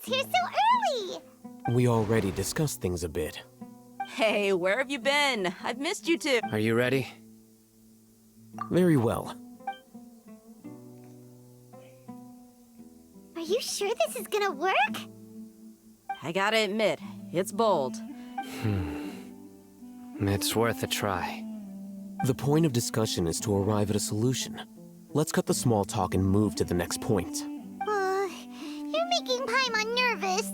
gets here so early? We already discussed things a bit. Hey, where have you been? I've missed you too. Are you ready? Very well. Are you sure this is gonna work? I gotta admit, it's bold. It's worth a try. The point of discussion is to arrive at a solution. Let's cut the small talk and move to the next point. You're making Paimon nervous.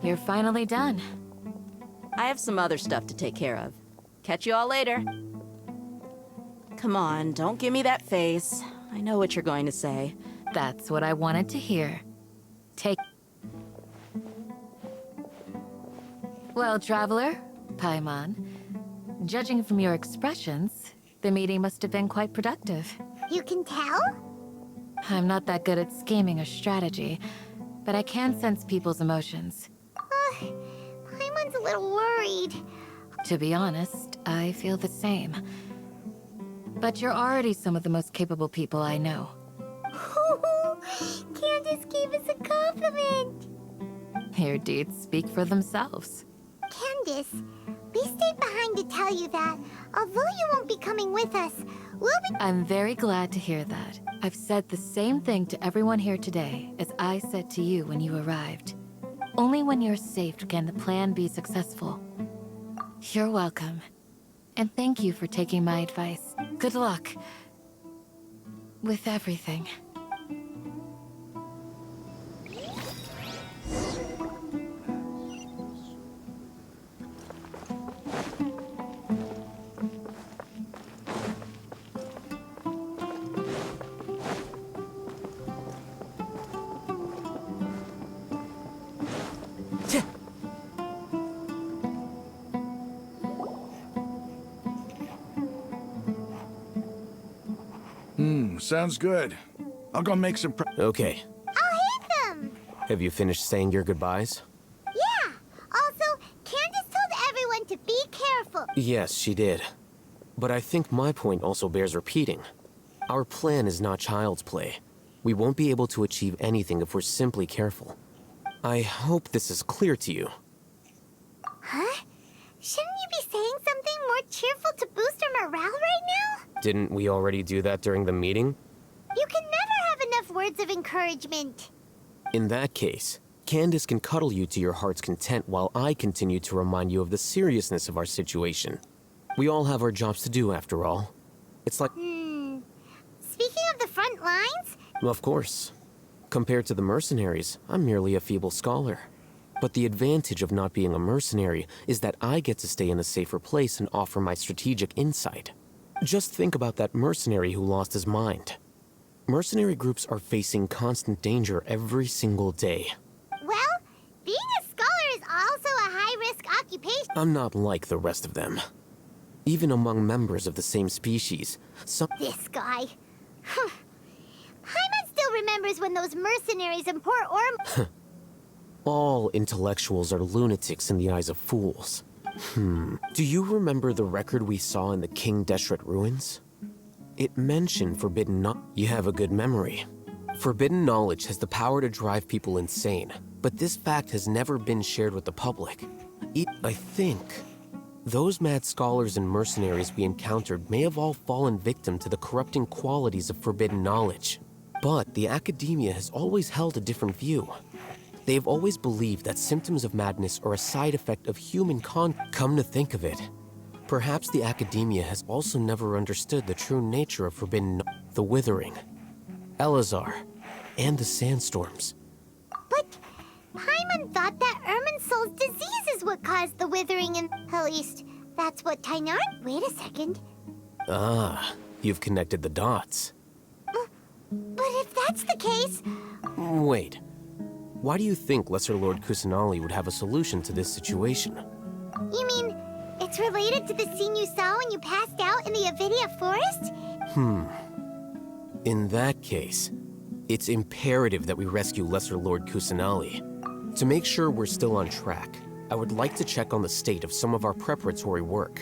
You're finally done. I have some other stuff to take care of. Catch you all later. Come on, don't give me that face. I know what you're going to say. That's what I wanted to hear. Take... Well, Traveler, Paimon, judging from your expressions, the meeting must have been quite productive. You can tell? I'm not that good at scheming or strategy, but I can sense people's emotions. Paimon's a little worried. To be honest, I feel the same. But you're already some of the most capable people I know. Candace gave us a compliment. Your deeds speak for themselves. Candace, we stayed behind to tell you that, although you won't be coming with us, we'll be— I'm very glad to hear that. I've said the same thing to everyone here today as I said to you when you arrived. Only when you're safe can the plan be successful. You're welcome. And thank you for taking my advice. Good luck with everything. Sounds good. I'll go make some Okay. I'll hit them! Have you finished saying your goodbyes? Yeah! Also, Candace told everyone to be careful. Yes, she did. But I think my point also bears repeating. Our plan is not child's play. We won't be able to achieve anything if we're simply careful. I hope this is clear to you. Huh? Shouldn't you be saying something more cheerful to boost our morale right now? Didn't we already do that during the meeting? You can never have enough words of encouragement. In that case, Candace can cuddle you to your heart's content while I continue to remind you of the seriousness of our situation. We all have our jobs to do, after all. It's like... Speaking of the front lines... Of course. Compared to the mercenaries, I'm merely a feeble scholar. But the advantage of not being a mercenary is that I get to stay in a safer place and offer my strategic insight. Just think about that mercenary who lost his mind. Mercenary groups are facing constant danger every single day. Well, being a scholar is also a high-risk occupation. I'm not like the rest of them. Even among members of the same species, some... This guy. Paimon still remembers when those mercenaries in Port Orm... All intellectuals are lunatics in the eyes of fools. Do you remember the record we saw in the King Deshret ruins? It mentioned forbidden You have a good memory. Forbidden knowledge has the power to drive people insane, but this fact has never been shared with the public. I think those mad scholars and mercenaries we encountered may have all fallen victim to the corrupting qualities of forbidden knowledge. But the academia has always held a different view. They've always believed that symptoms of madness are a side effect of human Come to think of it, perhaps the academia has also never understood the true nature of forbidden the withering, Elazar, and the sandstorms. But Paimon thought that Irminsul's disease is what caused the withering and... At least, that's what Tanya... Wait a second. Ah, you've connected the dots. that's the case... Wait. Why do you think Lesser Lord Kusanali would have a solution to this situation? You mean, it's related to the scene you saw when you passed out in the Avidia forest? In that case, it's imperative that we rescue Lesser Lord Kusanali. To make sure we're still on track, I would like to check on the state of some of our preparatory work.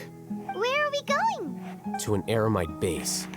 Where are we going? To an Eremite base.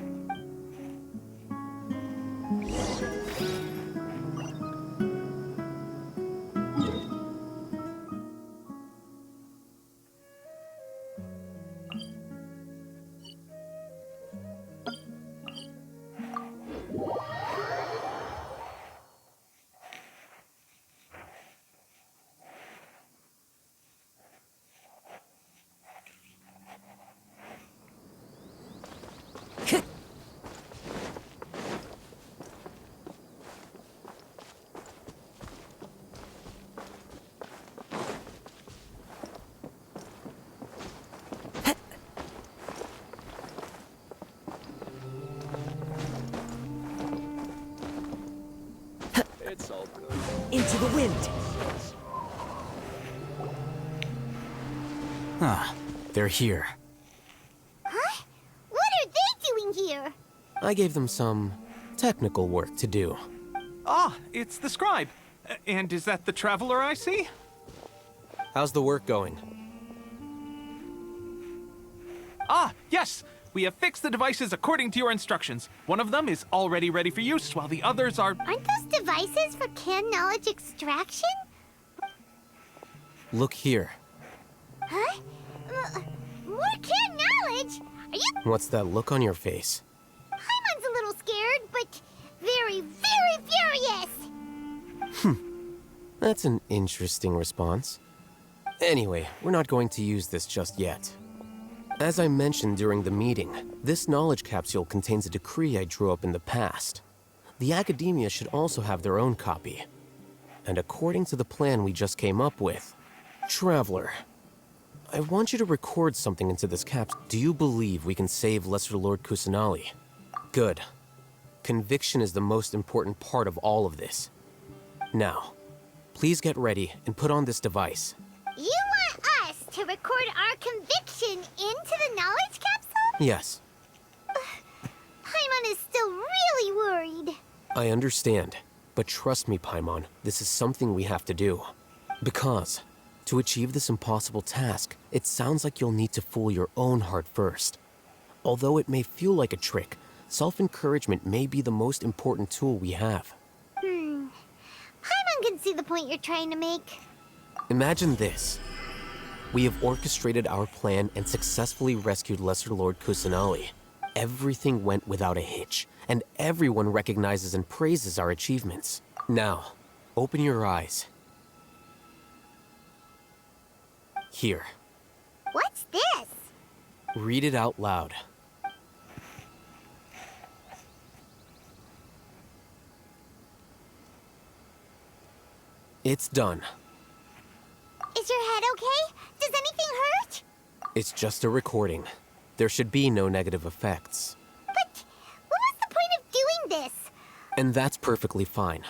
Into the wind. Ah, they're here. Huh? What are they doing here? I gave them some technical work to do. Ah, it's the scribe. And is that the traveler I see? How's the work going? Ah, yes! We have fixed the devices according to your instructions. One of them is already ready for use, while the others are... Aren't those devices for can knowledge extraction? Look here. Huh? More can knowledge? Are you... What's that look on your face? Paimon's a little scared, but very, very furious! That's an interesting response. Anyway, we're not going to use this just yet. As I mentioned during the meeting, this knowledge capsule contains a decree I drew up in the past. The academia should also have their own copy. And according to the plan we just came up with, Traveler, I want you to record something into this capsule. Do you believe we can save Lesser Lord Kusanali? Good. Conviction is the most important part of all of this. Now, please get ready and put on this device. You want us to record our conviction into the knowledge capsule? Yes, Paimon is still really worried. I understand. But trust me, Paimon, this is something we have to do. Because, to achieve this impossible task, it sounds like you'll need to fool your own heart first. Although it may feel like a trick, self-encouragement may be the most important tool we have. Paimon can see the point you're trying to make. Imagine this. We have orchestrated our plan and successfully rescued Lesser Lord Kusanali. Everything went without a hitch, and everyone recognizes and praises our achievements. Now, open your eyes. Here, What's this? read it out loud. It's done. Is your head okay? Does anything hurt? It's just a recording. There should be no negative effects. But what was the point of doing this? And that's perfectly fine.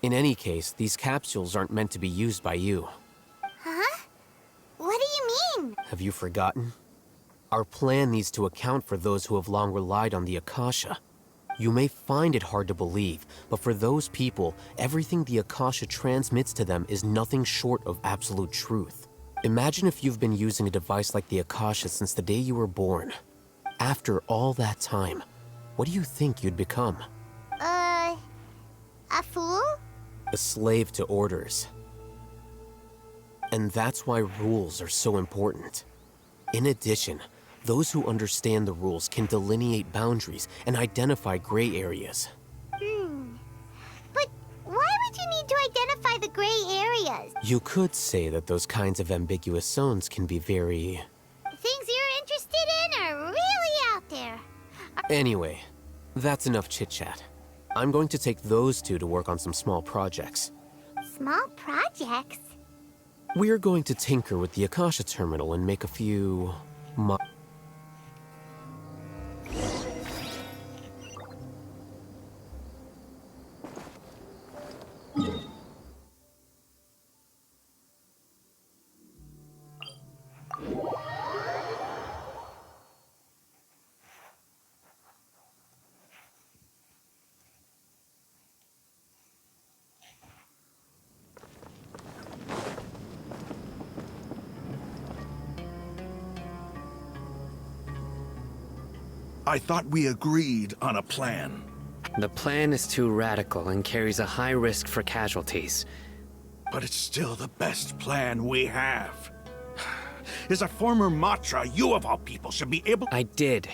In any case, these capsules aren't meant to be used by you. Huh? What do you mean? Have you forgotten? Our plan needs to account for those who have long relied on the akasha. You may find it hard to believe, but for those people, everything the akasha transmits to them is nothing short of absolute truth. Imagine if you've been using a device like the akasha since the day you were born. After all that time, what do you think you'd become? A fool? A slave to orders. And that's why rules are so important. In addition, those who understand the rules can delineate boundaries and identify gray areas. But why would you need to identify the gray areas? You could say that those kinds of ambiguous zones can be very... Things you're interested in are really out there. Anyway, that's enough chit-chat. I'm going to take those two to work on some small projects. Small projects? We're going to tinker with the Akasha terminal and make a few... I thought we agreed on a plan. The plan is too radical and carries a high risk for casualties. But it's still the best plan we have. As a former Matra, you of all people should be able— I did.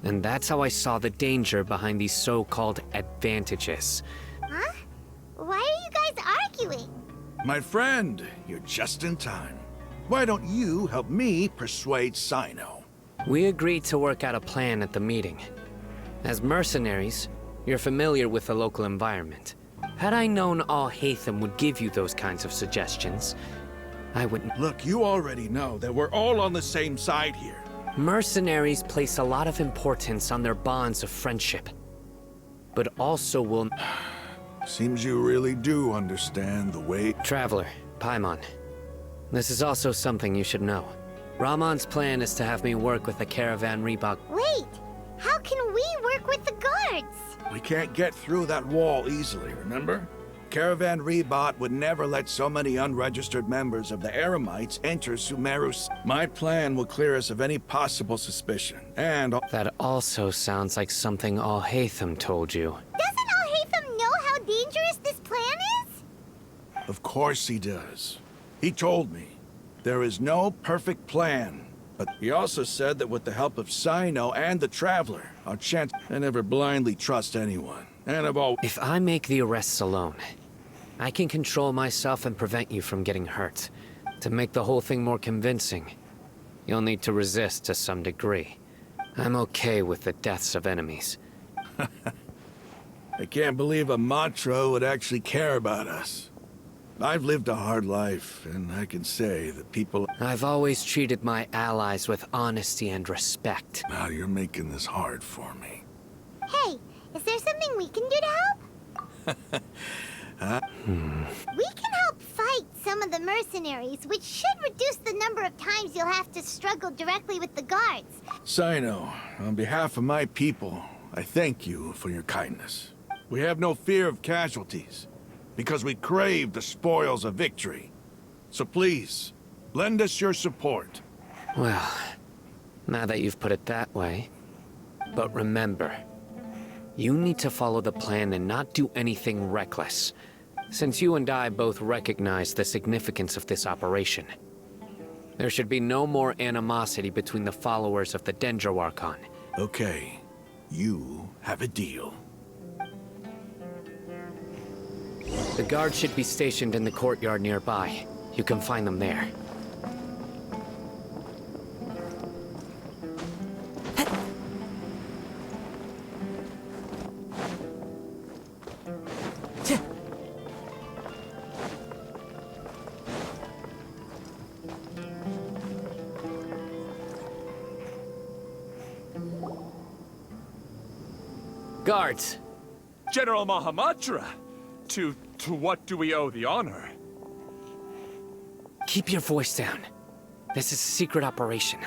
And that's how I saw the danger behind these so-called advantages. Huh? Why are you guys arguing? My friend, you're just in time. Why don't you help me persuade Sino? We agreed to work out a plan at the meeting. As mercenaries, you're familiar with the local environment. Had I known all Hatham would give you those kinds of suggestions, I wouldn't. Look, you already know that we're all on the same side here. Mercenaries place a lot of importance on their bonds of friendship, but also will— Seems you really do understand the way— Traveler, Paimon. This is also something you should know. Rahman's plan is to have me work with the caravan Reebok. Wait, how can we work with the guards? We can't get through that wall easily, remember? Caravan Rebot would never let so many unregistered members of the Eremites enter Sumerus. My plan will clear us of any possible suspicion, and— That also sounds like something All Hatham told you. Doesn't Al-Haytham know how dangerous this plan is? Of course he does. He told me. There is no perfect plan. But he also said that with the help of Sino and the Traveler, our chance— I never blindly trust anyone. And I've always— If I make the arrests alone, I can control myself and prevent you from getting hurt. To make the whole thing more convincing, you'll need to resist to some degree. I'm okay with the deaths of enemies. I can't believe a Matra would actually care about us. I've lived a hard life, and I can say that people— I've always treated my allies with honesty and respect. Now you're making this hard for me. Hey, is there something we can do to help? We can help fight some of the mercenaries, which should reduce the number of times you'll have to struggle directly with the guards. Sino, on behalf of my people, I thank you for your kindness. We have no fear of casualties, because we crave the spoils of victory. So please, lend us your support. Well, now that you've put it that way. But remember, you need to follow the plan and not do anything reckless, since you and I both recognize the significance of this operation. There should be no more animosity between the followers of the Dendro Archon. Okay, you have a deal. The guards should be stationed in the courtyard nearby. You can find them there. Guards! General Mahamatra! To what do we owe the honor? Keep your voice down. This is a secret operation.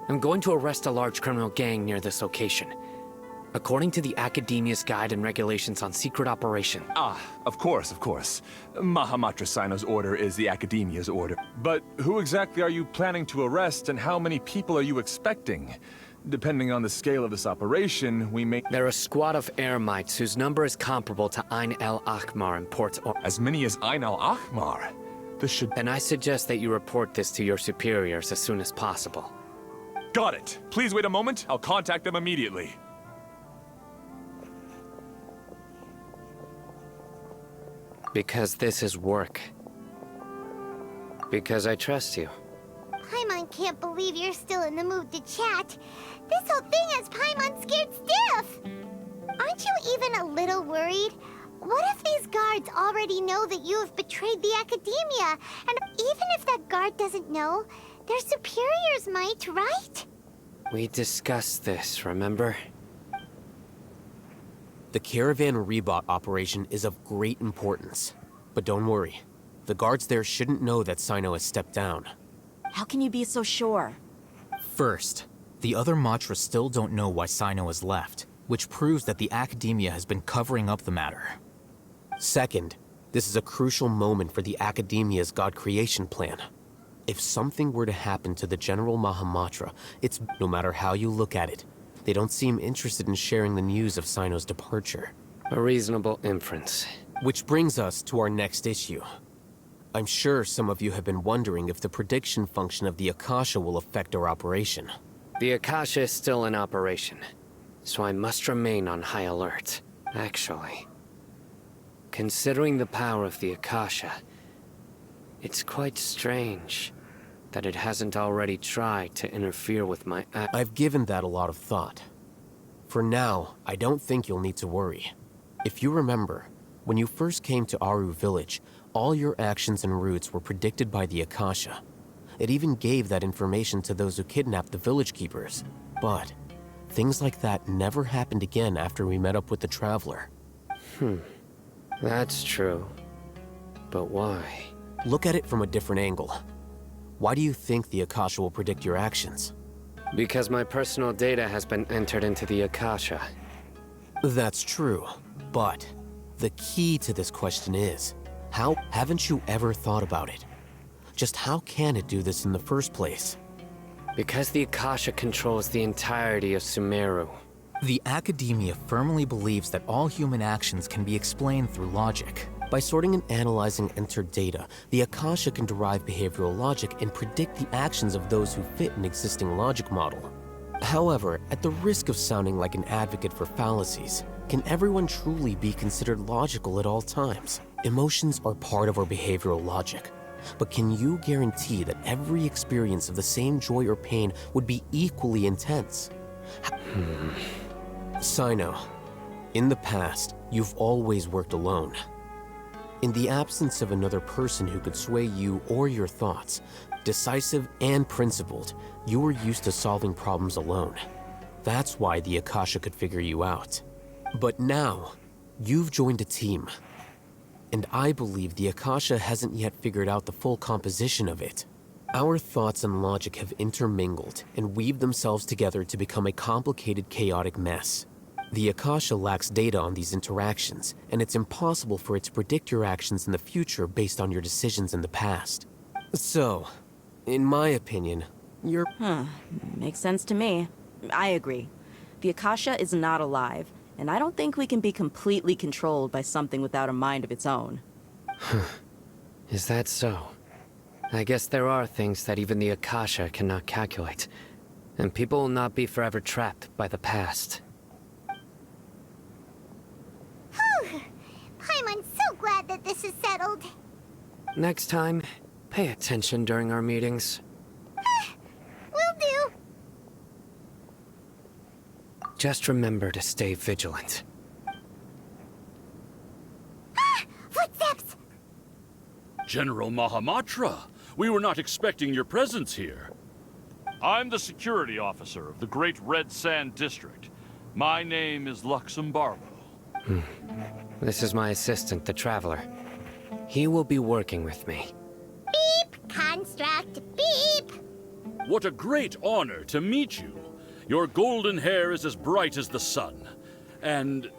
I'm going to arrest a large criminal gang near this location. According to the Academia's Guide and Regulations on Secret Operation. Ah, of course, of course. Mahamatra Sino's order is the Academia's order. But who exactly are you planning to arrest, and how many people are you expecting? Depending on the scale of this operation, we may— They're a squad of Eremites whose number is comparable to Ain el-Akhmar in Port or— As many as Ain al-Akhmar? This should— And I suggest that you report this to your superiors as soon as possible. Got it. Please wait a moment. I'll contact them immediately. Because this is work. Because I trust you. Paimon can't believe you're still in the mood to chat. This whole thing has Paimon scared stiff. Aren't you even a little worried? What if these guards already know that you have betrayed the Academia? And even if that guard doesn't know, their superiors might, right? We discussed this, remember? The Caravan Rebot operation is of great importance. But don't worry. The guards there shouldn't know that Sino has stepped down. How can you be so sure? First, the other Matra still don't know why Sino has left, which proves that the Academia has been covering up the matter. Second, this is a crucial moment for the Academia's God creation plan. If something were to happen to the General Mahamatra, it's, no matter how you look at it, They don't seem interested in sharing the news of Sino's departure. A reasonable inference. Which brings us to our next issue. I'm sure some of you have been wondering if the prediction function of the akasha will affect our operation. The akasha is still in operation, so I must remain on high alert. Actually, considering the power of the akasha, it's quite strange that it hasn't already tried to interfere with my I've given that a lot of thought. For now, I don't think you'll need to worry. If you remember, when you first came to Aru village, all your actions and routes were predicted by the akasha. It even gave that information to those who kidnapped the village keepers. But things like that never happened again after we met up with the traveler. That's true. But why? Look at it from a different angle. Why do you think the akasha will predict your actions? Because my personal data has been entered into the akasha. That's true, but the key to this question is, how haven't you ever thought about it? Just how can it do this in the first place? Because the akasha controls the entirety of Sumeru. The academia firmly believes that all human actions can be explained through logic. By sorting and analyzing entered data, the akasha can derive behavioral logic and predict the actions of those who fit an existing logic model. However, at the risk of sounding like an advocate for fallacies, can everyone truly be considered logical at all times? Emotions are part of our behavioral logic. But can you guarantee that every experience of the same joy or pain would be equally intense? Sino, in the past, you've always worked alone. In the absence of another person who could sway you or your thoughts, decisive and principled, you were used to solving problems alone. That's why the akasha could figure you out. But now, you've joined a team. And I believe the akasha hasn't yet figured out the full composition of it. Our thoughts and logic have intermingled and weaved themselves together to become a complicated, chaotic mess. The akasha lacks data on these interactions, and it's impossible for it to predict your actions in the future based on your decisions in the past. So, in my opinion, you're... Makes sense to me. I agree. The akasha is not alive, and I don't think we can be completely controlled by something without a mind of its own. Is that so? I guess there are things that even the akasha cannot calculate, and people will not be forever trapped by the past. I'm so glad that this is settled. Next time, pay attention during our meetings. Will do. Just remember to stay vigilant. Footsteps! General Mahamatra, we were not expecting your presence here. I'm the security officer of the Great Red Sand District. My name is Luxembargo. This is my assistant, the Traveler. He will be working with me. Beep! Construct, beep! What a great honor to meet you. Your golden hair is as bright as the sun. And,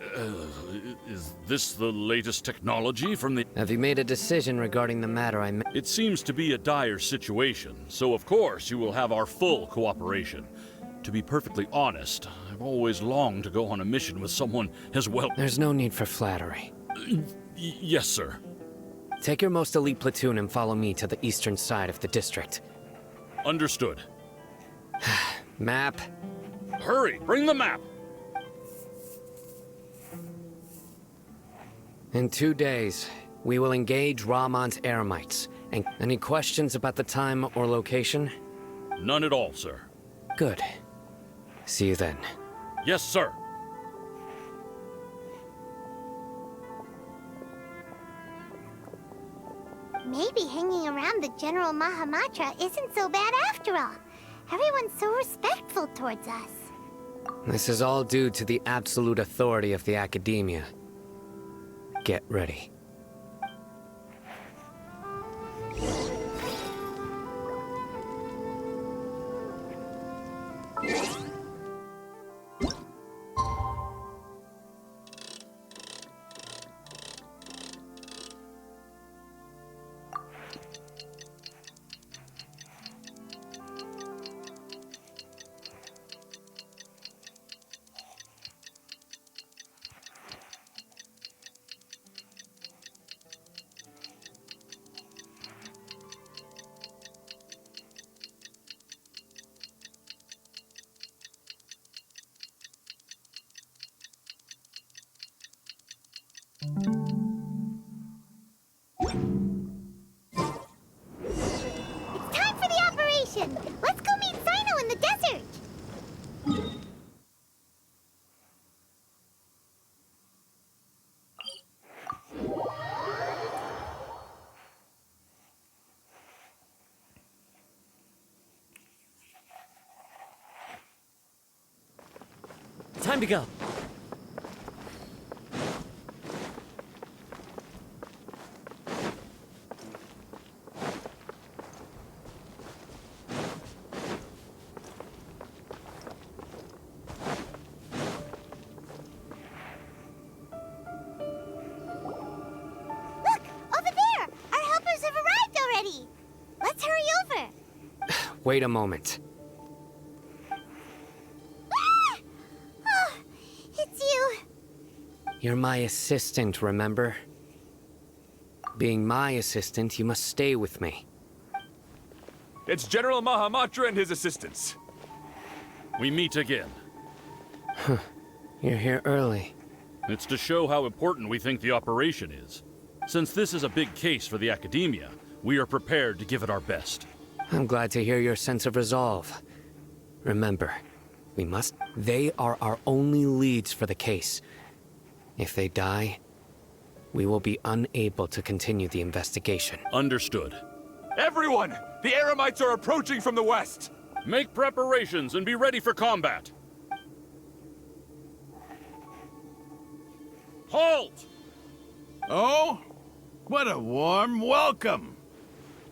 is this the latest technology from the... Have you made a decision regarding the matter I met? It seems to be a dire situation, so of course you will have our full cooperation. To be perfectly honest, I've always longed to go on a mission with someone as well... There's no need for flattery. Yes, sir. Take your most elite platoon and follow me to the eastern side of the district. Understood. Map. Hurry, bring the map! In 2 days, we will engage Ramon's Eremites. And any questions about the time or location? None at all, sir. Good. See you then. Yes, sir. Maybe hanging around the General Mahamatra isn't so bad after all. Everyone's so respectful towards us. This is all due to the absolute authority of the academia. Get ready. Time to go. Look! Over there! Our helpers have arrived already! Let's hurry over! Wait a moment. Ah! Oh, it's you! You're my assistant, remember? Being my assistant, you must stay with me. It's General Mahamatra and his assistants. We meet again. You're here early. It's to show how important we think the operation is. Since this is a big case for the Academia, we are prepared to give it our best. I'm glad to hear your sense of resolve. Remember, we must... They are our only leads for the case. If they die, we will be unable to continue the investigation. Understood. Everyone! The Eremites are approaching from the west! Make preparations and be ready for combat. Halt! Oh? What a warm welcome!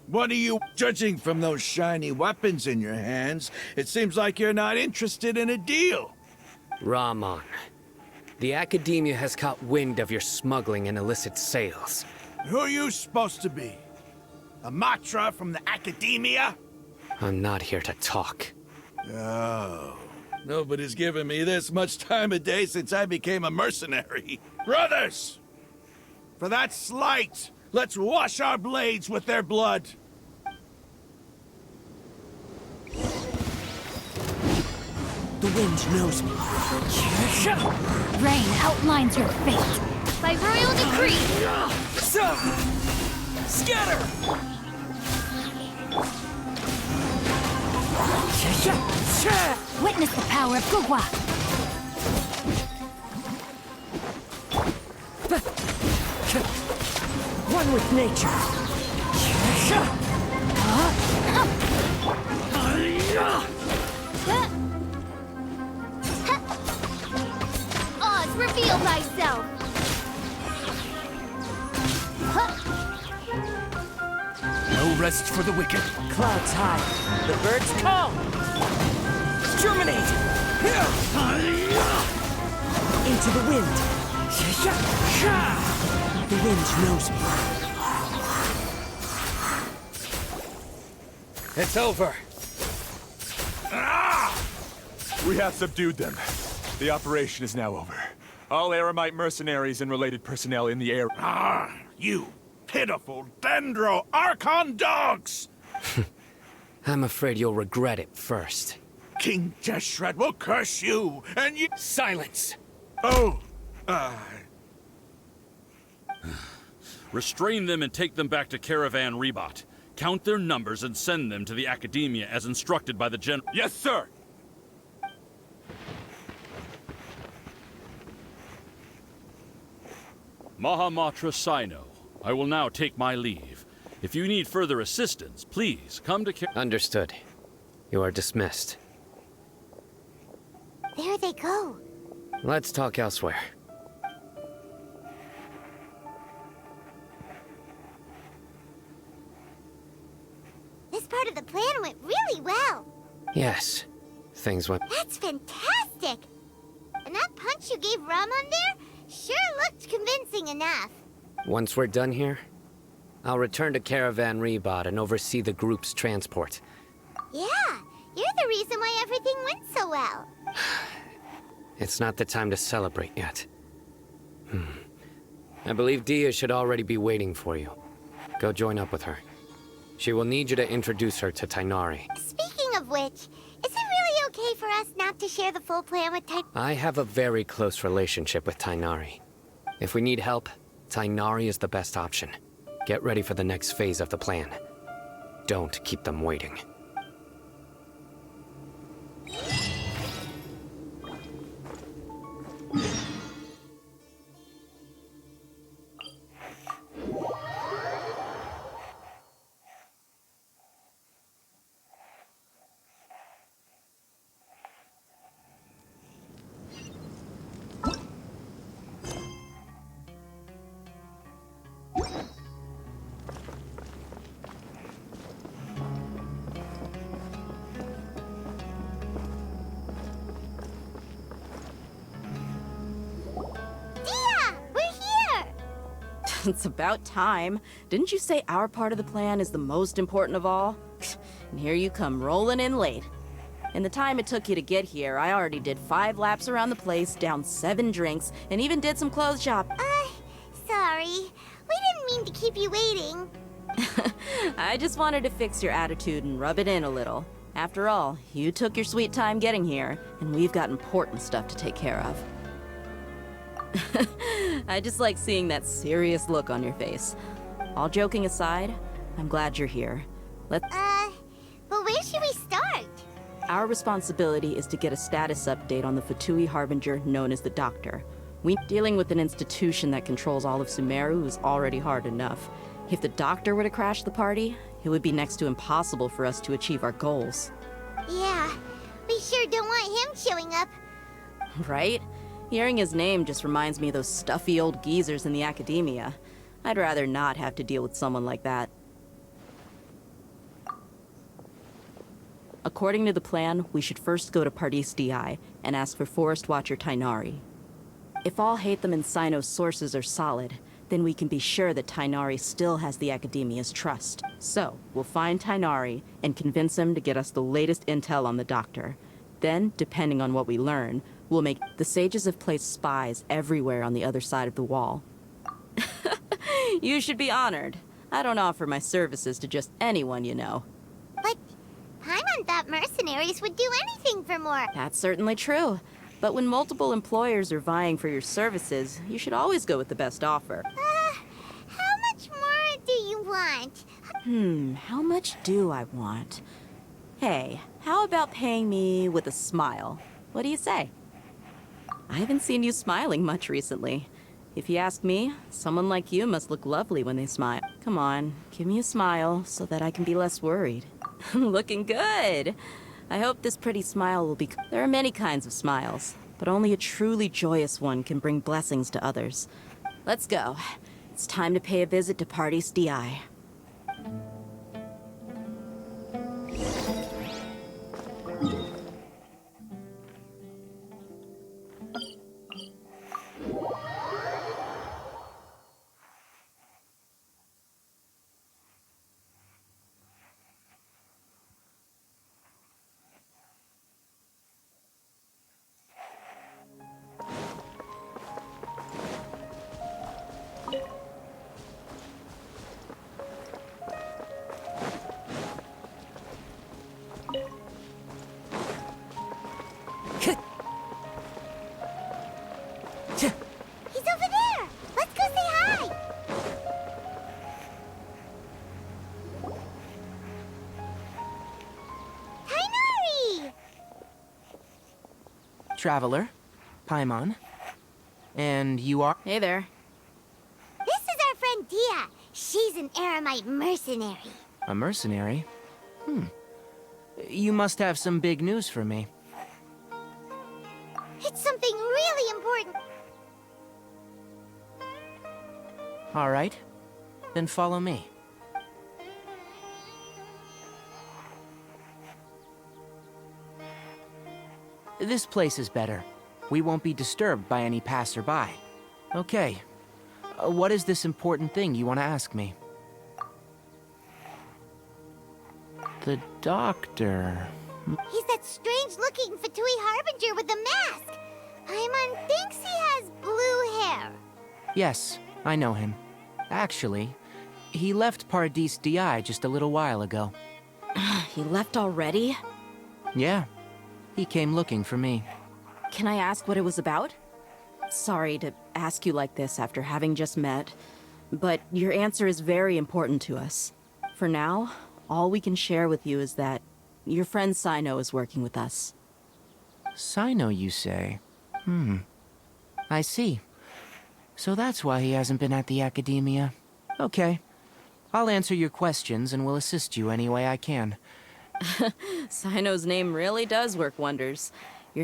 What are you... Judging from those shiny weapons in your hands, it seems like you're not interested in a deal. Rahman, the Academia has caught wind of your smuggling and illicit sales. Who are you supposed to be? A Matra from the Academia? I'm not here to talk. Oh. Nobody's given me this much time of day since I became a mercenary. Brothers! For that slight, let's wash our blades with their blood. The wind knows me. Rain outlines your fate. By royal decree. So, scatter! Witness the power of Gugwa. One with nature. Oz, reveal thyself. No rest for the wicked. Clouds high. The birds come. Germinate. Into the wind. The wind knows me. It's over. We have subdued them. The operation is now over. All Eremite mercenaries and related personnel in the air. Ah, you pitiful dendro arcon dogs! I'm afraid you'll regret it first. King Deshret will curse you, and you... Silence! Oh, Restrain them and take them back to Caravan Rebot. Count their numbers and send them to the Academia as instructed by the General. Yes, sir! Mahamatra Sino, I will now take my leave. If you need further assistance, please come to Understood. You are dismissed. There they go. Let's talk elsewhere. This part of the plan went really well. Yes, things went... That's fantastic! And that punch you gave Rahman there sure looked convincing enough. Once we're done here, I'll return to Caravan Rebot and oversee the group's transport. Yeah, you're the reason why everything went so well. It's not the time to celebrate yet. I believe Dia should already be waiting for you. Go join up with her. She will need you to introduce her to Tainari. Speaking of which, is it really okay for us not to share the full plan with I have a very close relationship with Tainari. If we need help, Tainari is the best option. Get ready for the next phase of the plan. Don't keep them waiting. It's about time. Didn't you say our part of the plan is the most important of all? And here you come rolling in late. In the time it took you to get here, I already did 5 laps around the place, downed 7 drinks, and even did some clothes shop. Sorry. We didn't mean to keep you waiting. I just wanted to fix your attitude and rub it in a little. After all, you took your sweet time getting here, and we've got important stuff to take care of. I just like seeing that serious look on your face. All joking aside, I'm glad you're here. But where should we start? Our responsibility is to get a status update on the Fatui Harbinger known as the Doctor. Dealing with an institution that controls all of Sumeru is already hard enough. If the Doctor were to crash the party, it would be next to impossible for us to achieve our goals. Yeah, we sure don't want him showing up. Right? Hearing his name just reminds me of those stuffy old geezers in the academia. I'd rather not have to deal with someone like that. According to the plan, we should first go to Pardis Di and ask for Forest Watcher Tainari. If all Hatham and Sino's sources are solid, then we can be sure that Tainari still has the Academia's trust. So, we'll find Tainari and convince him to get us the latest intel on the Doctor. Then, depending on what we learn, we'll make... The sages have placed spies everywhere on the other side of the wall. You should be honored. I don't offer my services to just anyone you know. But Paimon thought mercenaries would do anything for more. That's certainly true. But when multiple employers are vying for your services, you should always go with the best offer. How much more do you want? How much do I want? Hey, how about paying me with a smile? What do you say? I haven't seen you smiling much recently. If you ask me, someone like you must look lovely when they smile. Come on, give me a smile so that I can be less worried. Looking good! I hope this pretty smile will be... There are many kinds of smiles, but only a truly joyous one can bring blessings to others. Let's go. It's time to pay a visit to Pardis Di. He's over there! Let's go say hi! Tainari! Traveler, Paimon, and you are... Hey there. This is our friend Dia. She's an Aramite mercenary. A mercenary? You must have some big news for me. It's something really important. All right, then follow me. This place is better. We won't be disturbed by any passerby. Okay, what is this important thing you want to ask me? The Doctor... He's that strange-looking Fatui Harbinger with the mask. Paimon thinks he has blue hair. Yes, I know him. Actually, he left Pardis Di just a little while ago. He left already? Yeah, he came looking for me. Can I ask what it was about? Sorry to ask you like this after having just met, but your answer is very important to us. For now, all we can share with you is that your friend Sino is working with us. Sino, you say? I see. So that's why he hasn't been at the academia. Okay. I'll answer your questions and will assist you any way I can. Sino's name really does work wonders.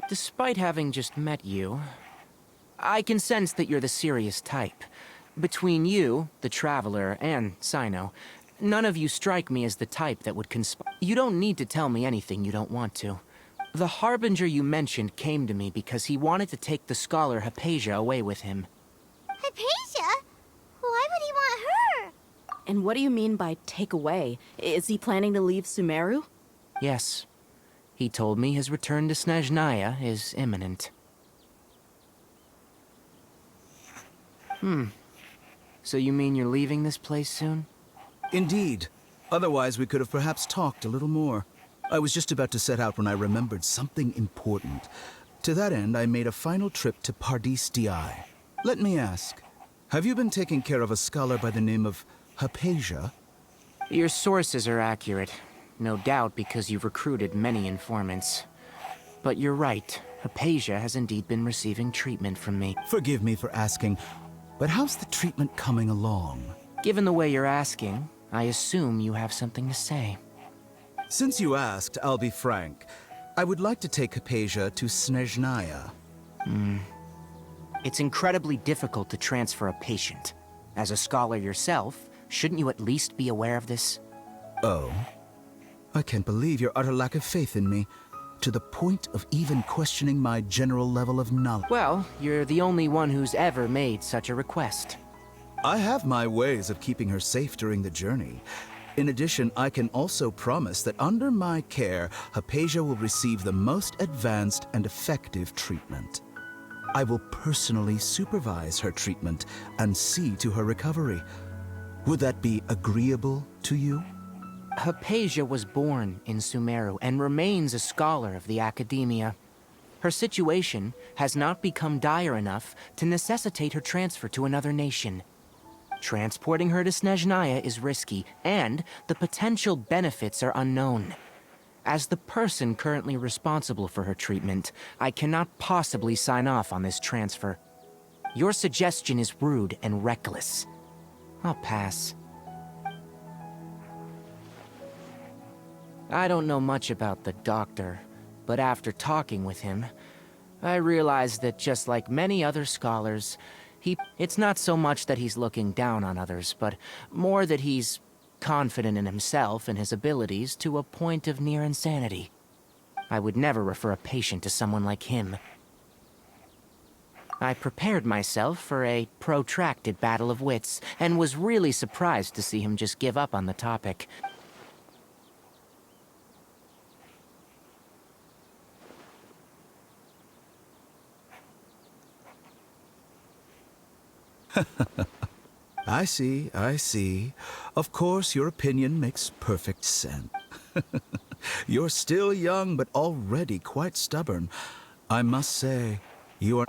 Despite having just met you, I can sense that you're the serious type. Between you, the Traveler, and Sino, none of you strike me as the type that would conspire. You don't need to tell me anything you don't want to. The Harbinger you mentioned came to me because he wanted to take the scholar Hypatia away with him. Hypatia? Why would he And what do you mean by take away? Is he planning to leave Sumeru? Yes. He told me his return to Snezhnaya is imminent. So you mean you're leaving this place soon? Indeed. Otherwise, we could have perhaps talked a little more. I was just about to set out when I remembered something important. To that end, I made a final trip to Pardis Di. Let me ask, have you been taking care of a scholar by the name of Hypatia? Your sources are accurate. No doubt because you've recruited many informants. But you're right. Hypatia has indeed been receiving treatment from me. Forgive me for asking, but how's the treatment coming along? Given the way you're asking, I assume you have something to say. Since you asked, I'll be frank. I would like to take Hypatia to Snezhnaya. It's incredibly difficult to transfer a patient. As a scholar yourself, shouldn't you at least be aware of this? Oh? I can't believe your utter lack of faith in me, to the point of even questioning my general level of knowledge. Well, you're the only one who's ever made such a request. I have my ways of keeping her safe during the journey. In addition, I can also promise that under my care, Hypatia will receive the most advanced and effective treatment. I will personally supervise her treatment and see to her recovery. Would that be agreeable to you? Hypatia was born in Sumeru and remains a scholar of the academia. Her situation has not become dire enough to necessitate her transfer to another nation. Transporting her to Snezhnaya is risky, and the potential benefits are unknown. As the person currently responsible for her treatment, I cannot possibly sign off on this transfer. Your suggestion is rude and reckless. I'll pass. I don't know much about the doctor, but after talking with him, I realized that just like many other scholars, it's not so much that he's looking down on others, but more that he's confident in himself and his abilities to a point of near insanity. I would never refer a patient to someone like him. I prepared myself for a protracted battle of wits, and was really surprised to see him just give up on the topic. I see, I see. Of course, your opinion makes perfect sense. You're still young, but already quite stubborn. I must say, you are...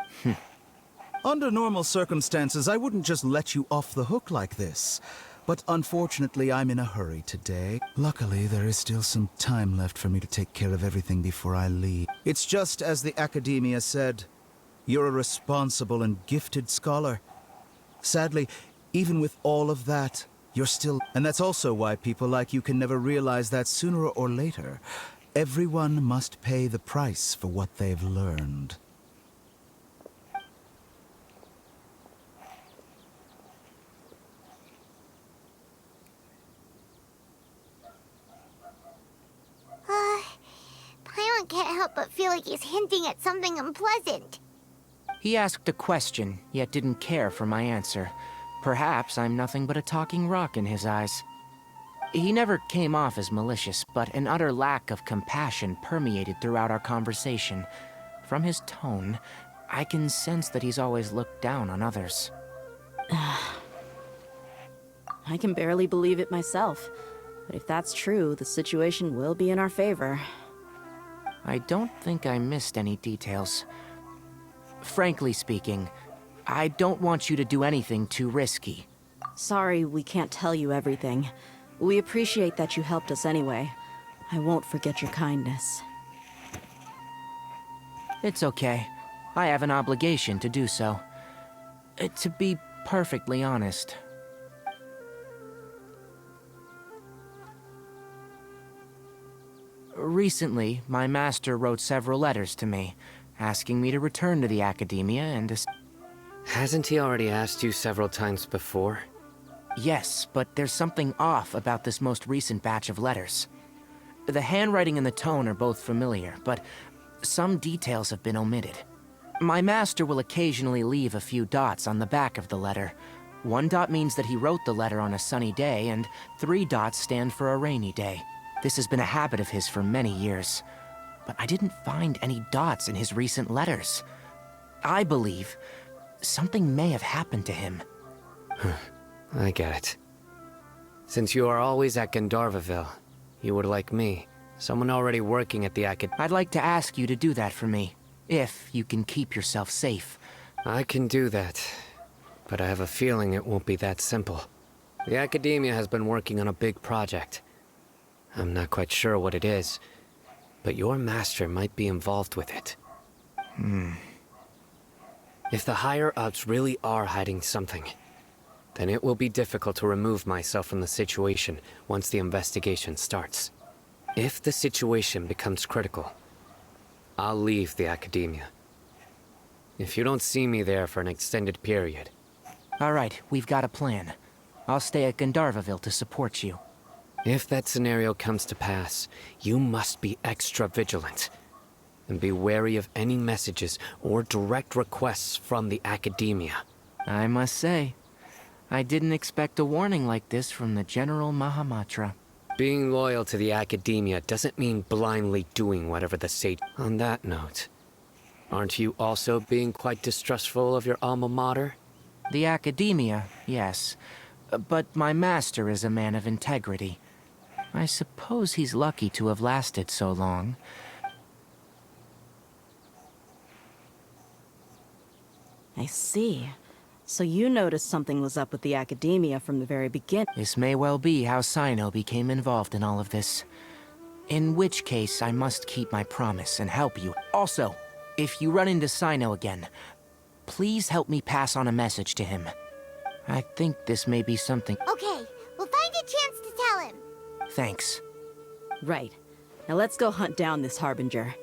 Under normal circumstances, I wouldn't just let you off the hook like this. But unfortunately, I'm in a hurry today. Luckily, there is still some time left for me to take care of everything before I leave. It's just as the academia said. You're a responsible and gifted scholar. Sadly, even with all of that, you're still... And that's also why people like you can never realize that sooner or later, everyone must pay the price for what they've learned. Paimon can't help but feel like he's hinting at something unpleasant. He asked a question, yet didn't care for my answer. Perhaps I'm nothing but a talking rock in his eyes. He never came off as malicious, but an utter lack of compassion permeated throughout our conversation. From his tone, I can sense that he's always looked down on others. I can barely believe it myself. But if that's true, the situation will be in our favor. I don't think I missed any details. Frankly speaking, I don't want you to do anything too risky. Sorry we can't tell you everything. We appreciate that you helped us anyway. I won't forget your kindness. It's okay. I have an obligation to do so. To be perfectly honest. Recently, my master wrote several letters to me, asking me to return to the academia and to... Hasn't he already asked you several times before? Yes, but there's something off about this most recent batch of letters. The handwriting and the tone are both familiar, but some details have been omitted. My master will occasionally leave a few dots on the back of the letter, 1 dot means that he wrote the letter on a sunny day, and 3 dots stand for a rainy day. This has been a habit of his for many years. But I didn't find any dots in his recent letters. I believe something may have happened to him. I get it. Since you are always at Gandharvaville, you would like me, someone already working at the I'd like to ask you to do that for me, if you can keep yourself safe. I can do that, but I have a feeling it won't be that simple. The Academia has been working on a big project. I'm not quite sure what it is, but your master might be involved with it. If the higher-ups really are hiding something, then it will be difficult to remove myself from the situation once the investigation starts. If the situation becomes critical, I'll leave the Academia. If you don't see me there for an extended period... All right, we've got a plan. I'll stay at Gandharvaville to support you. If that scenario comes to pass, you must be extra vigilant. And be wary of any messages or direct requests from the Academia. I must say, I didn't expect a warning like this from the General Mahamatra. Being loyal to the Academia doesn't mean blindly doing whatever the sage... On that note, aren't you also being quite distrustful of your alma mater? The Academia, yes. But my master is a man of integrity. I suppose he's lucky to have lasted so long. I see. So you noticed something was up with the Academia from the very beginning. This may well be how Sino became involved in all of this. In which case, I must keep my promise and help you. Also, if you run into Sino again, please help me pass on a message to him. I think this may be something... Okay, we'll find a chance to tell him. Thanks. Right. Now let's go hunt down this Harbinger.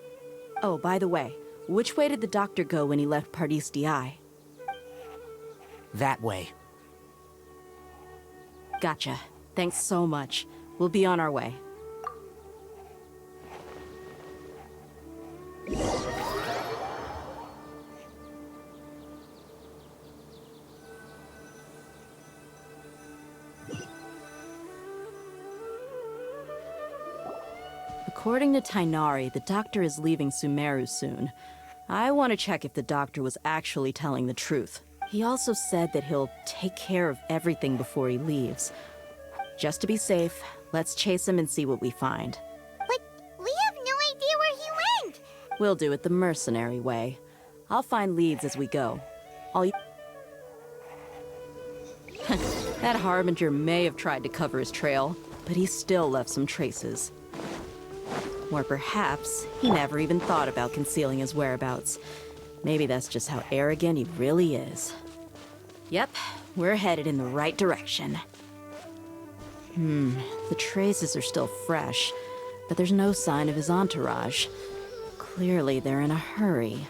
Oh, by the way, which way did the doctor go when he left Pardis Eye? That way. Gotcha. Thanks so much. We'll be on our way. According to Tainari, the doctor is leaving Sumeru soon. I want to check if the doctor was actually telling the truth. He also said that he'll take care of everything before he leaves. Just to be safe, let's chase him and see what we find. But we have no idea where he went! We'll do it the mercenary way. I'll find leads as we go. That Harbinger may have tried to cover his trail, but he still left some traces. Or perhaps he never even thought about concealing his whereabouts. Maybe that's just how arrogant he really is. Yep, we're headed in the right direction. The traces are still fresh, but there's no sign of his entourage. Clearly they're in a hurry.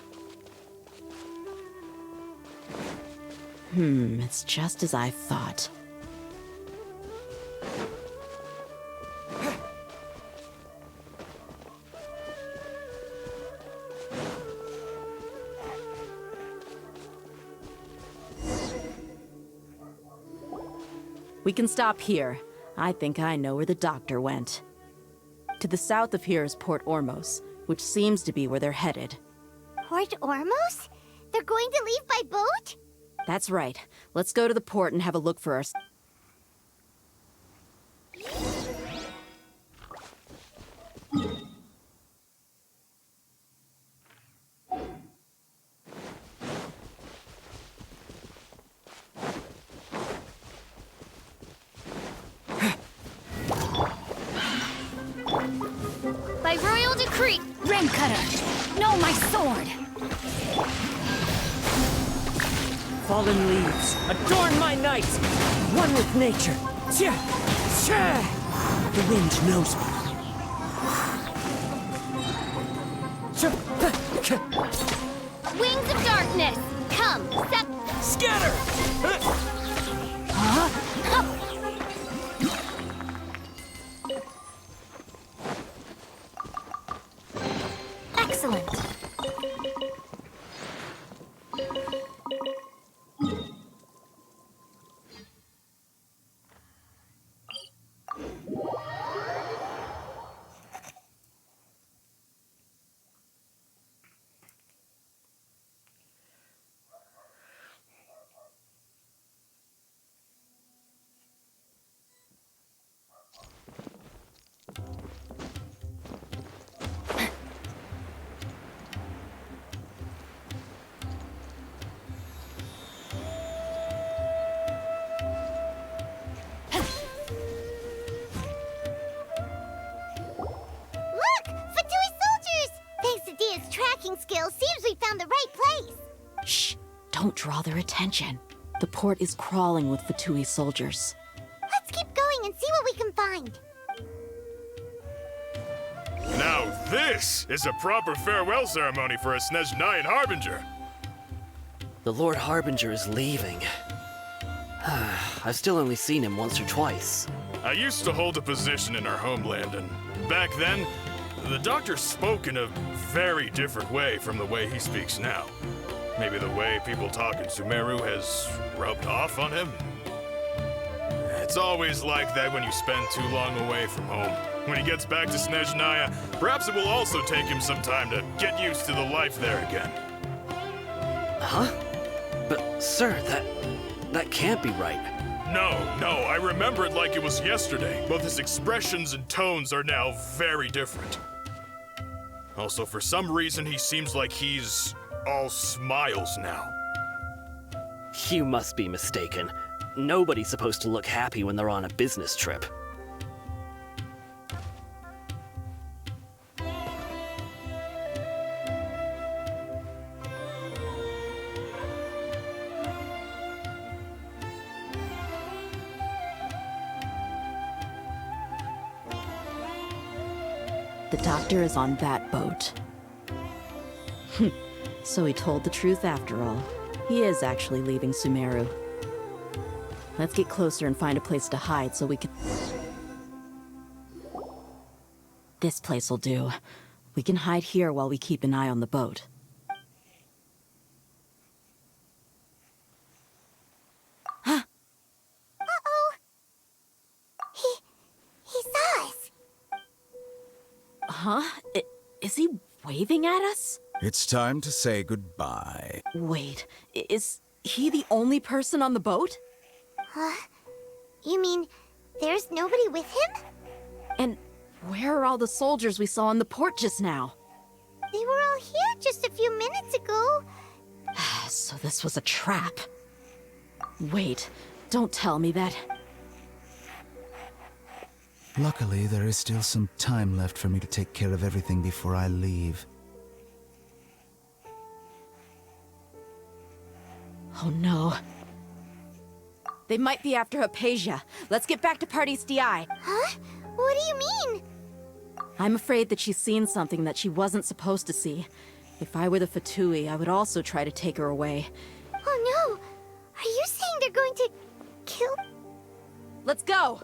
It's just as I thought. We can stop here. I think I know where the doctor went. To the south of here is Port Ormos, which seems to be where they're headed. Port Ormos? They're going to leave by boat? That's right. Let's go to the port and have a look for our... By royal decree, Rain Cutter, know my sword. Fallen leaves, adorn my night! One with nature. The wind knows me. Wings of darkness, come, Scatter! Excellent. Shh! Don't draw their attention. The port is crawling with Fatui soldiers. Let's keep going and see what we can find. Now this is a proper farewell ceremony for a Snezhnayan Harbinger. The Lord Harbinger is leaving. I've still only seen him once or twice. I used to hold a position in our homeland, and back then, the doctor spoke in a very different way from the way he speaks now. Maybe the way people talk in Sumeru has rubbed off on him? It's always like that when you spend too long away from home. When he gets back to Snezhnaya, perhaps it will also take him some time to get used to the life there again. Huh? But, sir, that can't be right. No, I remember it like it was yesterday. Both his expressions and tones are now very different. Also, for some reason, he seems like he's all smiles now. You must be mistaken. Nobody's supposed to look happy when they're on a business trip. The doctor is on that boat. So he told the truth after all. He is actually leaving Sumeru. Let's get closer and find a place to hide so we can... This place will do. We can hide here while we keep an eye on the boat. Uh-oh. He saw us. Huh? Is he waving at us? It's time to say goodbye. Wait, is he the only person on the boat? You mean there's nobody with him? And where are all the soldiers we saw in the port just now? They were all here just a few minutes ago. So this was a trap. Wait, don't tell me that... Luckily, there is still some time left for me to take care of everything before I leave. Oh no. They might be after Hypatia. Let's get back to Pardis Di. Huh? What do you mean? I'm afraid that she's seen something that she wasn't supposed to see. If I were the Fatui, I would also try to take her away. Oh no! Are you saying they're going to kill... Let's go!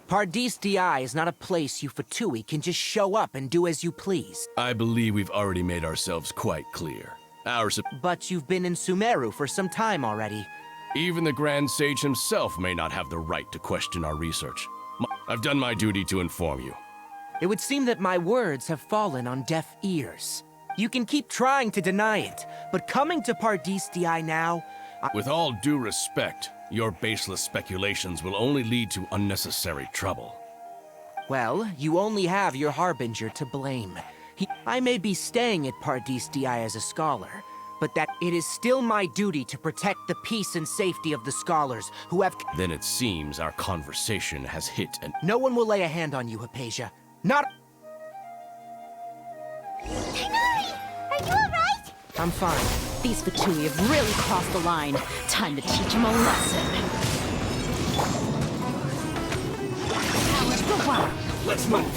Pardis Di is not a place you Fatui can just show up and do as you please. I believe we've already made ourselves quite clear. But you've been in Sumeru for some time already. Even the Grand Sage himself may not have the right to question our research. I've done my duty to inform you. It would seem that my words have fallen on deaf ears. You can keep trying to deny it, but coming to Pardis Di now... With all due respect, your baseless speculations will only lead to unnecessary trouble. Well, you only have your Harbinger to blame. I may be staying at Pardis Di as a scholar, but that it is still my duty to protect the peace and safety of the scholars who have... Then it seems our conversation has hit an... No one will lay a hand on you, Hypatia. Not... Tighnari! Are you alright? I'm fine. These Fatui have really crossed the line. Time to teach them a lesson. Let's move.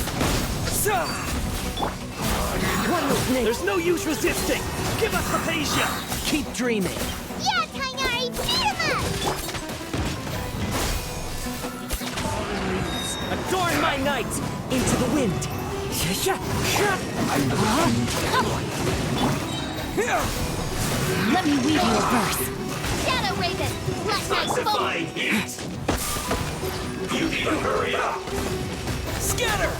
There's no use resisting. Give us Hypatia. Keep dreaming. Yeah, Tighnari! Beat him up! Adorn my night into the wind. Let me weave you a verse. Shadow Raven! Black Knight Fine heat. You need to hurry up. Scatter.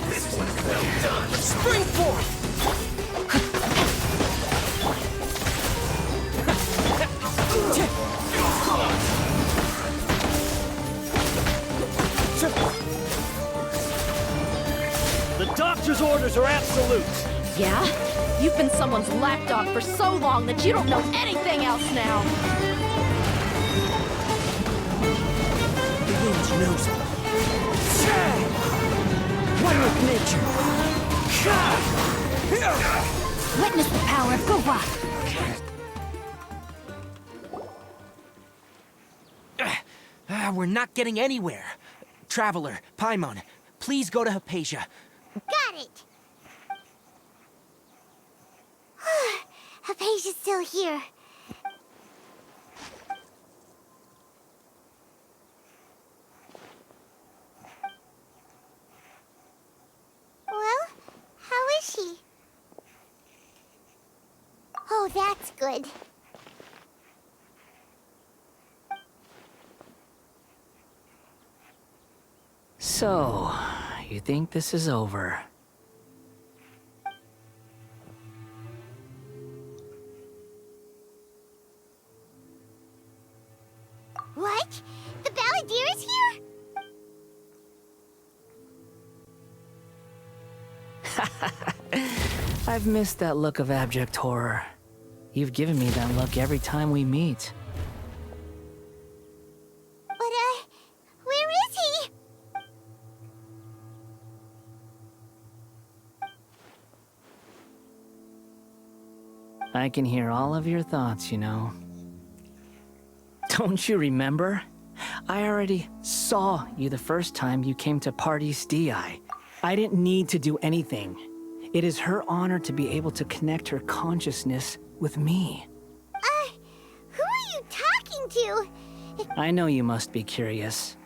This one's well done. Spring forth. Master's orders are absolute. Yeah? You've been someone's lapdog for so long that you don't know anything else now. The wind knows me. One with nature. Witness the power of Guwa. We're not getting anywhere. Traveler, Paimon, please go to Hypatia. Got it! Hypatia's still here. Well, how is she? Oh, that's good. So, you think this is over? What? The balladeer is here? I've missed that look of abject horror. You've given me that look every time we meet. But, where is he? I can hear all of your thoughts, you know. Don't you remember? I already saw you the first time you came to Party's DI. I didn't need to do anything. It is her honor to be able to connect her consciousness with me. Who are you talking to? I know you must be curious.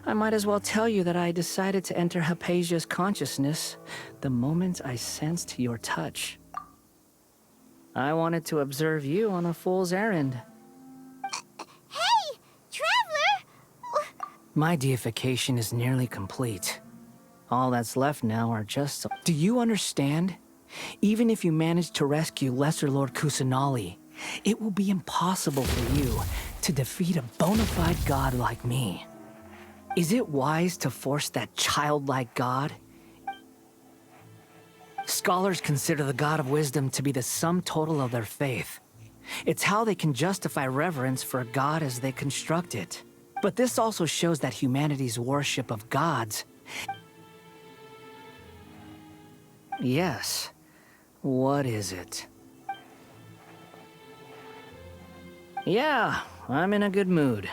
I might as well tell you that I decided to enter Hypatia's consciousness the moment I sensed your touch. I wanted to observe you on a fool's errand. Hey, Traveler! My deification is nearly complete. All that's left now are just... Do you understand? Even if you manage to rescue Lesser Lord Kusanali, it will be impossible for you to defeat a bona fide god like me. Is it wise to force that childlike god? Scholars consider the god of wisdom to be the sum total of their faith. It's how they can justify reverence for a god as they construct it. But this also shows that humanity's worship of gods... Yes. What is it? Yeah, I'm in a good mood,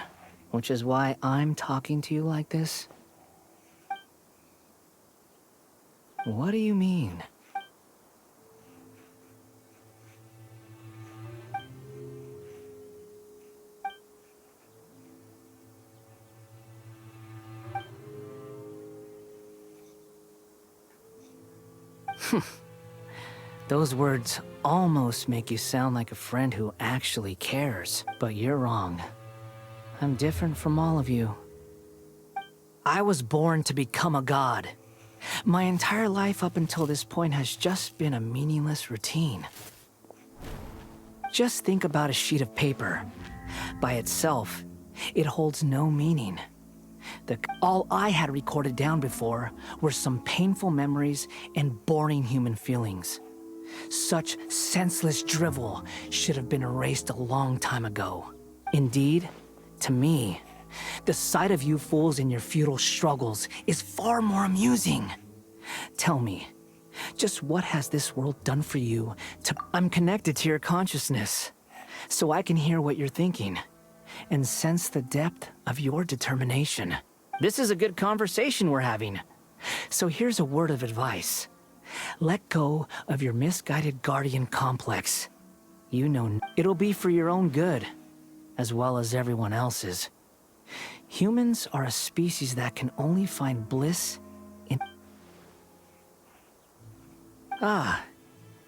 which is why I'm talking to you like this. What do you mean? Those words almost make you sound like a friend who actually cares, but you're wrong. I'm different from all of you. I was born to become a god. My entire life up until this point has just been a meaningless routine. Just think about a sheet of paper. By itself, it holds no meaning. All I had recorded down before were some painful memories and boring human feelings. Such senseless drivel should have been erased a long time ago. Indeed, to me, the sight of you fools in your futile struggles is far more amusing. Tell me, just what has this world done for you I'm connected to your consciousness, so I can hear what you're thinking and sense the depth of your determination. This is a good conversation we're having. So here's a word of advice. Let go of your misguided guardian complex. You know, it'll be for your own good, as well as everyone else's. Humans are a species that can only find bliss in... Ah,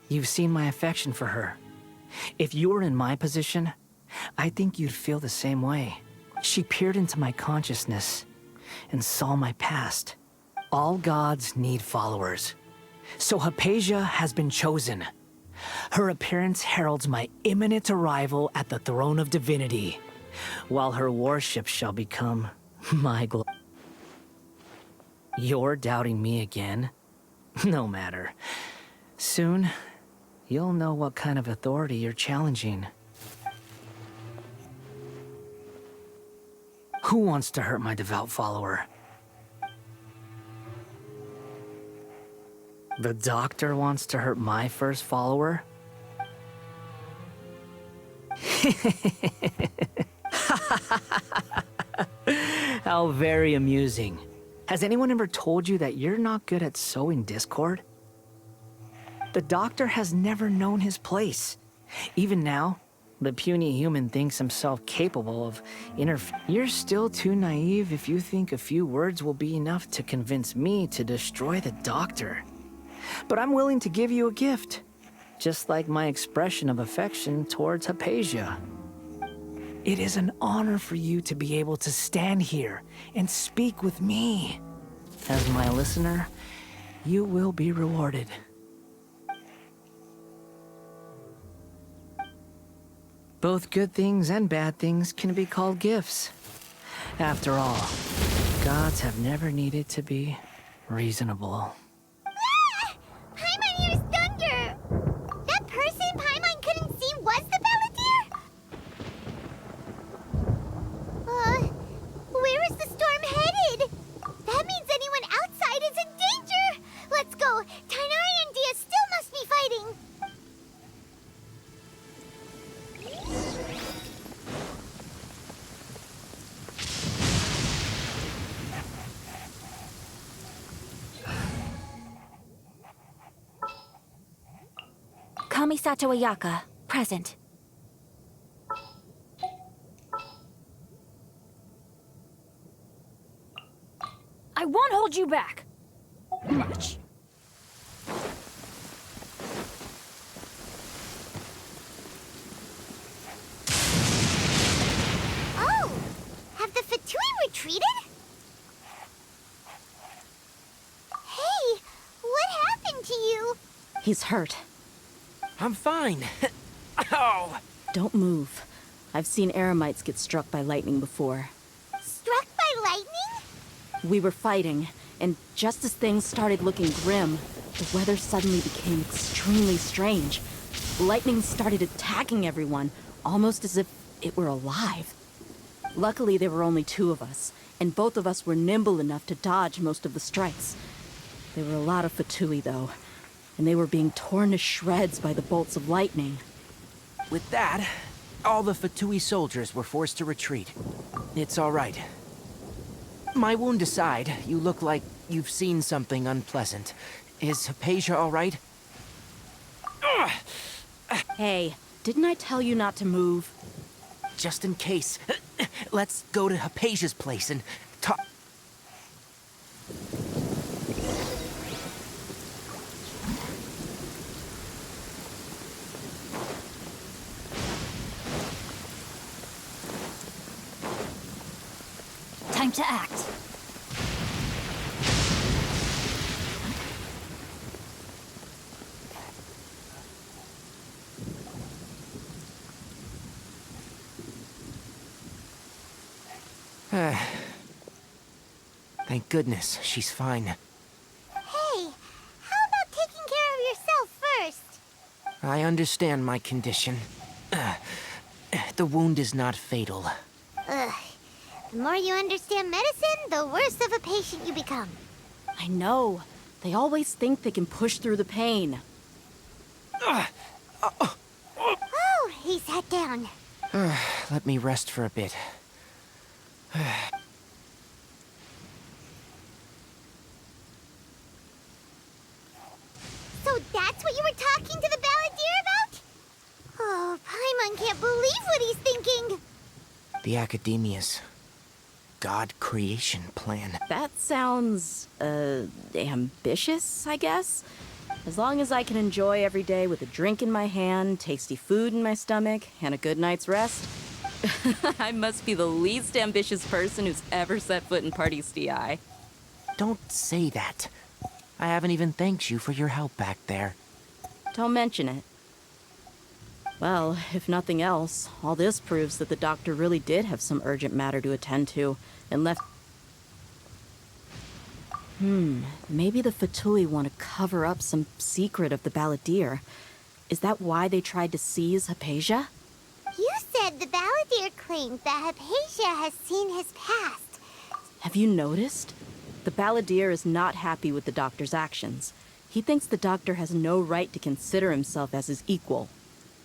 you've seen my affection for her. If you were in my position, I think you'd feel the same way. She peered into my consciousness and saw my past. All gods need followers. So Hypatia has been chosen. Her appearance heralds my imminent arrival at the throne of divinity, while her worship shall become my glory. You're doubting me again? No matter. Soon, you'll know what kind of authority you're challenging. Who wants to hurt my devout follower? The doctor wants to hurt my first follower? How very amusing. Has anyone ever told you that you're not good at sowing discord? The doctor has never known his place. Even now, the puny human thinks himself capable of You're still too naive if you think a few words will be enough to convince me to destroy the doctor. But I'm willing to give you a gift, just like my expression of affection towards Hypatia. It is an honor for you to be able to stand here and speak with me. As my listener, you will be rewarded. Both good things and bad things can be called gifts. After all, gods have never needed to be reasonable. Paimon hears thunder! That person Paimon couldn't see was the Balladeer? Where is the storm headed? That means anyone outside is in danger! Let's go! Tighnari and Dia still must be fighting! Kamisato Ayaka, present. I won't hold you back. Much. Oh! Have the Fatui retreated? Hey! What happened to you? He's hurt. I'm fine. Ow! Don't move. I've seen eremites get struck by lightning before. Struck by lightning? We were fighting, and just as things started looking grim, the weather suddenly became extremely strange. Lightning started attacking everyone, almost as if it were alive. Luckily, there were only two of us, and both of us were nimble enough to dodge most of the strikes. There were a lot of Fatui, though, and they were being torn to shreds by the bolts of lightning. With that, all the Fatui soldiers were forced to retreat. It's all right. My wound aside, you look like you've seen something unpleasant. Is Hypatia all right? Hey, didn't I tell you not to move? Just in case, let's go to Hypatia's place and talk. Time to act. Thank goodness, she's fine. Hey, how about taking care of yourself first? I understand my condition. The wound is not fatal. Ugh. The more you understand medicine, the worse of a patient you become. I know. They always think they can push through the pain. Oh, he sat down. Let me rest for a bit. So that's what you were talking to the Balladeer about? Oh, Paimon can't believe what he's thinking. The Academia's God creation plan. That sounds, ambitious, I guess? As long as I can enjoy every day with a drink in my hand, tasty food in my stomach, and a good night's rest, I must be the least ambitious person who's ever set foot in Party's DI. Don't say that. I haven't even thanked you for your help back there. Don't mention it. Well, if nothing else, all this proves that the doctor really did have some urgent matter to attend to, and left... Maybe the Fatui want to cover up some secret of the Balladeer. Is that why they tried to seize Hypatia? You said the Balladeer claimed that Hypatia has seen his past. Have you noticed? The Balladeer is not happy with the Doctor's actions. He thinks the Doctor has no right to consider himself as his equal.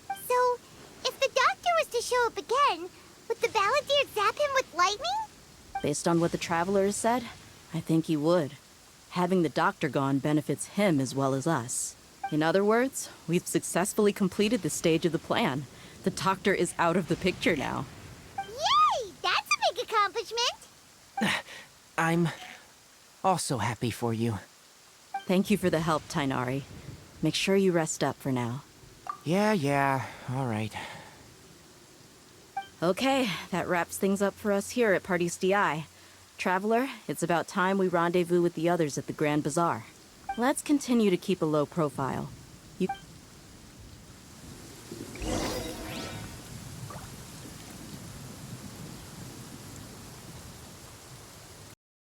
So, if the Doctor was to show up again, would the Balladeer zap him with lightning? Based on what the Traveler has said, I think he would. Having the Doctor gone benefits him as well as us. In other words, we've successfully completed this stage of the plan. The Doctor is out of the picture now. Yay! That's a big accomplishment! I'm also happy for you. Thank you for the help, Tainari. Make sure you rest up for now. Yeah, all right. Okay, that wraps things up for us here at Party's DI. Traveler, it's about time we rendezvous with the others at the Grand Bazaar. Let's continue to keep a low profile. You